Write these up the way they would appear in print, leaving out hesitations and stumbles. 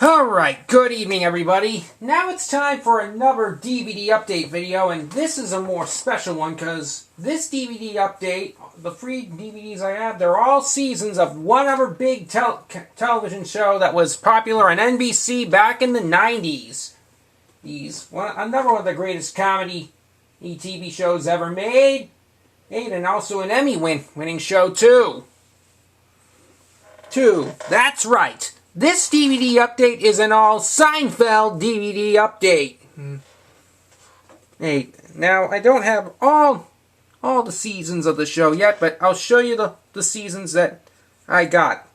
Alright, good evening everybody. Now it's time for another DVD update video, and this is a more special one because this DVD update, the free DVDs I have, they're all seasons of one other big television show that was popular on NBC back in the 90s. Another one of the greatest comedy TV shows ever made, and also an Emmy-winning show too. That's right. This DVD update is an all Seinfeld DVD update. Hey, now I don't have all the seasons of the show yet, but I'll show you the seasons that I got.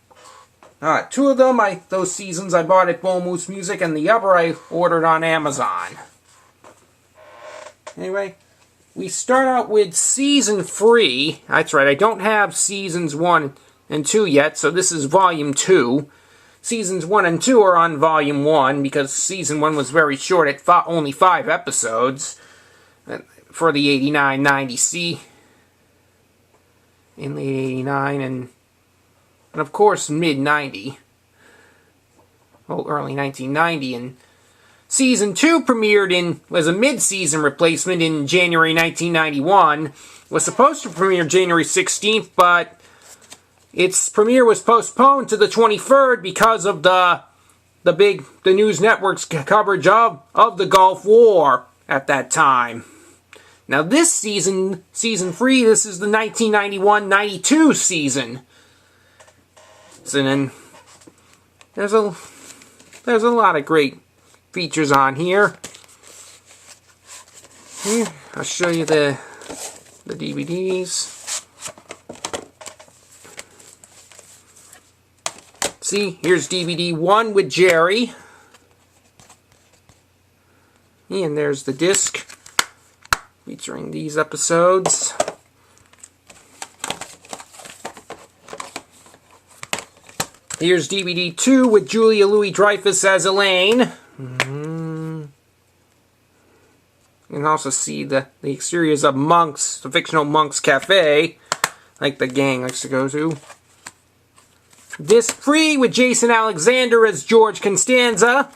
Two of them, those seasons I bought at Bull Moose Music, and the other I ordered on Amazon. Anyway, we start out with season 3. That's right, I don't have seasons 1 and 2 yet, so this is volume 2. Seasons 1 and 2 are on Volume 1, because Season 1 was very short at only 5 episodes for the 89-90 in late 89 and of course mid-90. Early 1990. And Season 2 premiered was a mid-season replacement in January 1991. Was supposed to premiere January 16th, but its premiere was postponed to the 23rd because of the news network's coverage of the Gulf War at that time. Now this season 3, this is the 1991-92 season. So then there's a lot of great features on here. I'll show you the DVDs. See, here's DVD 1 with Jerry. And there's the disc featuring these episodes. Here's DVD 2 with Julia Louis-Dreyfus as Elaine. You can also see the exteriors of Monk's, the fictional Monk's Cafe, like the gang likes to go to. Disc 3 with Jason Alexander as George Constanza.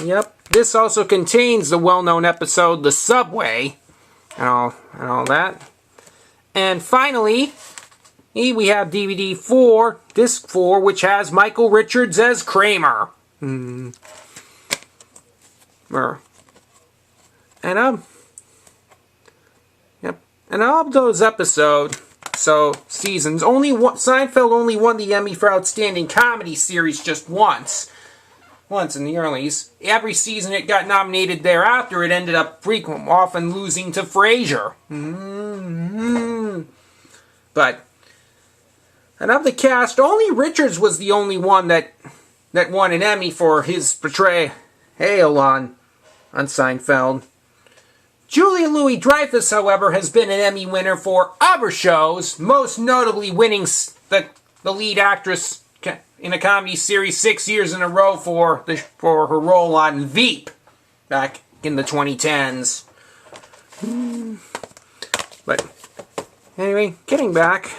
Yep. This also contains the well-known episode The Subway and all that. And finally, we have DVD 4, disc 4, which has Michael Richards as Kramer. And of those seasons, Seinfeld only won the Emmy for Outstanding Comedy Series just once. Once in the earlies. Every season it got nominated thereafter, it ended up often losing to Frasier. But, and of the cast, only Richards was the only one that won an Emmy for his portrayal on Seinfeld. Julia Louis-Dreyfus, however, has been an Emmy winner for other shows, most notably winning the lead actress in a comedy series 6 years in a row for her role on Veep back in the 2010s. But anyway, getting back.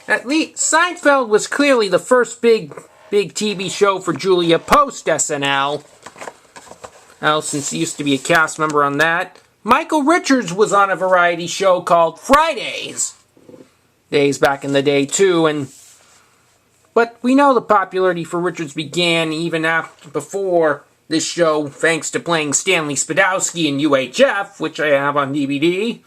At least Seinfeld was clearly the first big TV show for Julia post SNL. Since he used to be a cast member on that. Michael Richards was on a variety show called Fridays. Days back in the day too, but we know the popularity for Richards began even before this show, thanks to playing Stanley Spadowski in UHF, which I have on DVD.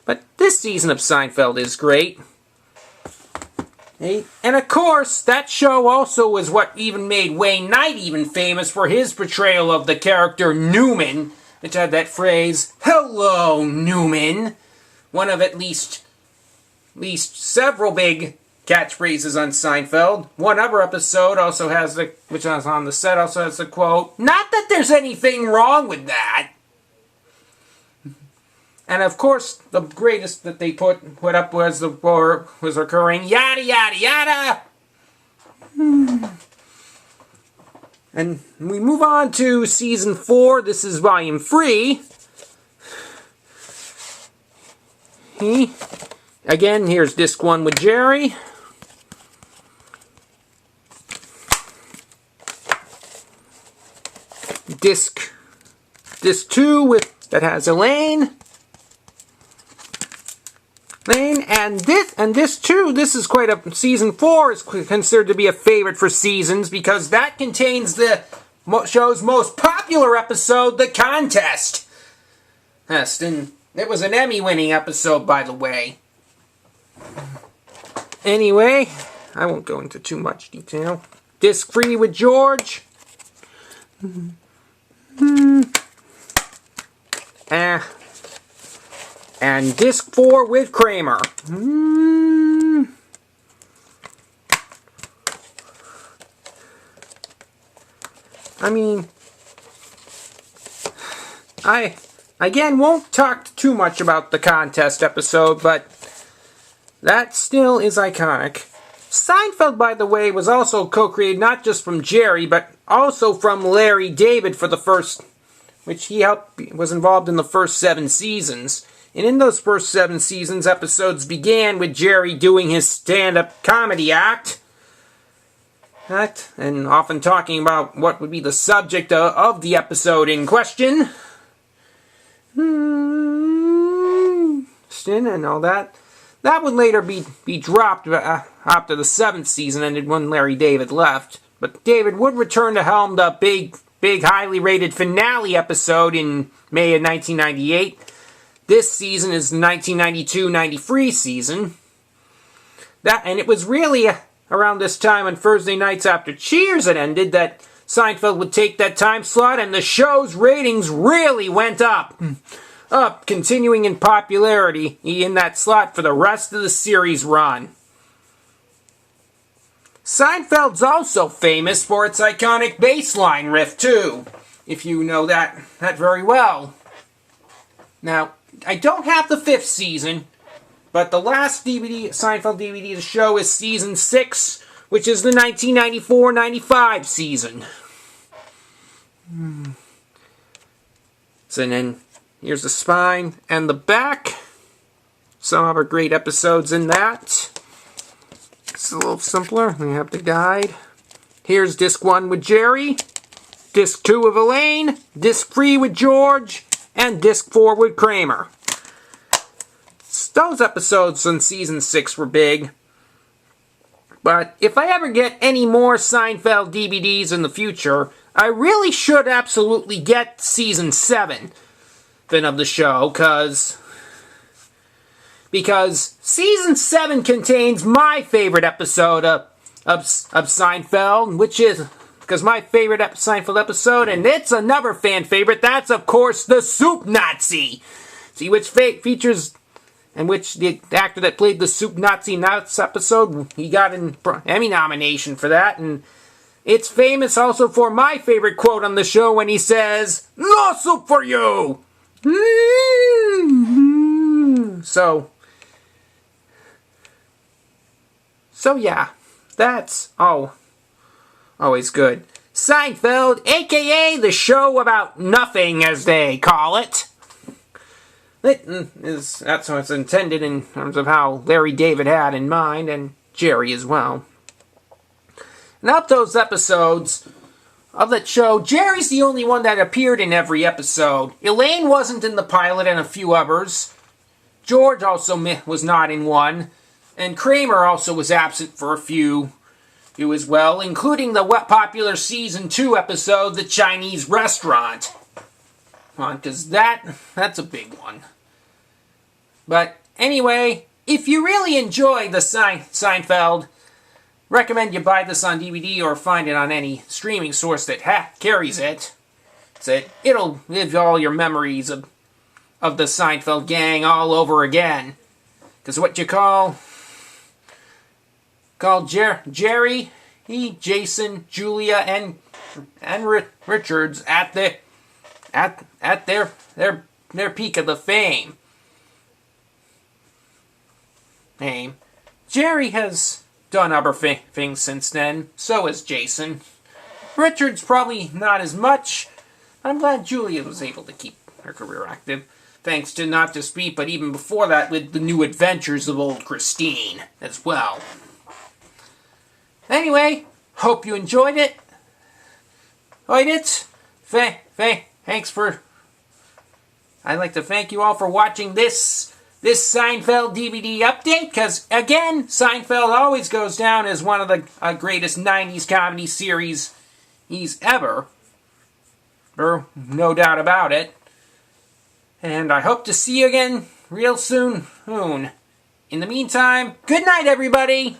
But this season of Seinfeld is great. And of course, that show also was what even made Wayne Knight even famous for his portrayal of the character Newman, which had that phrase, "Hello, Newman." One of at least several big catchphrases on Seinfeld. One other episode also has which was on the set, also has the quote, "Not that there's anything wrong with that." And of course, the greatest that they put up was recurring yada yada yada. And we move on to Season 4. This is Volume 3. Again, here's Disc 1 with Jerry. Disc 2 that has Elaine. And this too, this is quite a, Season 4 is considered to be a favorite for seasons because that contains the show's most popular episode, The Contest. Yes, and it was an Emmy-winning episode, by the way. Anyway, I won't go into too much detail. Disc 3 with George. And Disc 4 with Kramer. I mean, I, again, won't talk too much about the contest episode, but that still is iconic. Seinfeld, by the way, was also co-created not just from Jerry, but also from Larry David for the first, which he was involved in the first 7 seasons. And in those first 7 seasons, episodes began with Jerry doing his stand-up comedy act. And often talking about what would be the subject of the episode in question. And all that. That would later be dropped after the 7th season ended when Larry David left. But David would return to helm the big, highly rated finale episode in May of 1998. This season is the 1992-93 season. And it was really around this time on Thursday nights after Cheers had ended that Seinfeld would take that time slot and the show's ratings really went up. Continuing in popularity in that slot for the rest of the series run. Seinfeld's also famous for its iconic bass line riff too, if you know that very well. Now, I don't have the 5th season, but the last Seinfeld DVD to show is Season 6, which is the 1994-95 season. So then, here's the spine and the back. Some other great episodes in that. It's a little simpler. We have the guide. Here's Disc 1 with Jerry, Disc 2 with Elaine, Disc 3 with George, and Disc 4 with Kramer. Those episodes in Season 6 were big. But if I ever get any more Seinfeld DVDs in the future, I really should absolutely get Season 7 of the show, because Season 7 contains my favorite episode of Seinfeld, which is, because my favorite Seinfeld episode, and it's another fan favorite, that's of course the Soup Nazi. See, which features, and which the actor that played the Soup Nazi in that episode, he got an Emmy nomination for that, and it's famous also for my favorite quote on the show when he says, "No soup for you!" So yeah, that's always good. Seinfeld, aka the show about nothing, as they call it. That's how it's intended in terms of how Larry David had in mind, and Jerry as well. And of those episodes of that show, Jerry's the only one that appeared in every episode. Elaine wasn't in the pilot and a few others. George also was not in one. And Kramer also was absent for a few as well, including the popular Season 2 episode, The Chinese Restaurant. Because that's a big one. But anyway, if you really enjoy the Seinfeld, recommend you buy this on DVD or find it on any streaming source that carries it. So it'll live all your memories of the Seinfeld gang all over again. Because what you call Jerry, Jason, Julia, and Richards at their peak of the fame. Jerry has done other things since then. So has Jason. Richard's probably not as much. I'm glad Julia was able to keep her career active. Thanks to not just Pete, but even before that with the new adventures of old Christine as well. Anyway, hope you enjoyed it. Thanks for... I'd like to thank you all for watching this Seinfeld DVD update, because, again, Seinfeld always goes down as one of the greatest 90s comedy series ever. No doubt about it. And I hope to see you again real soon. In the meantime, good night, everybody!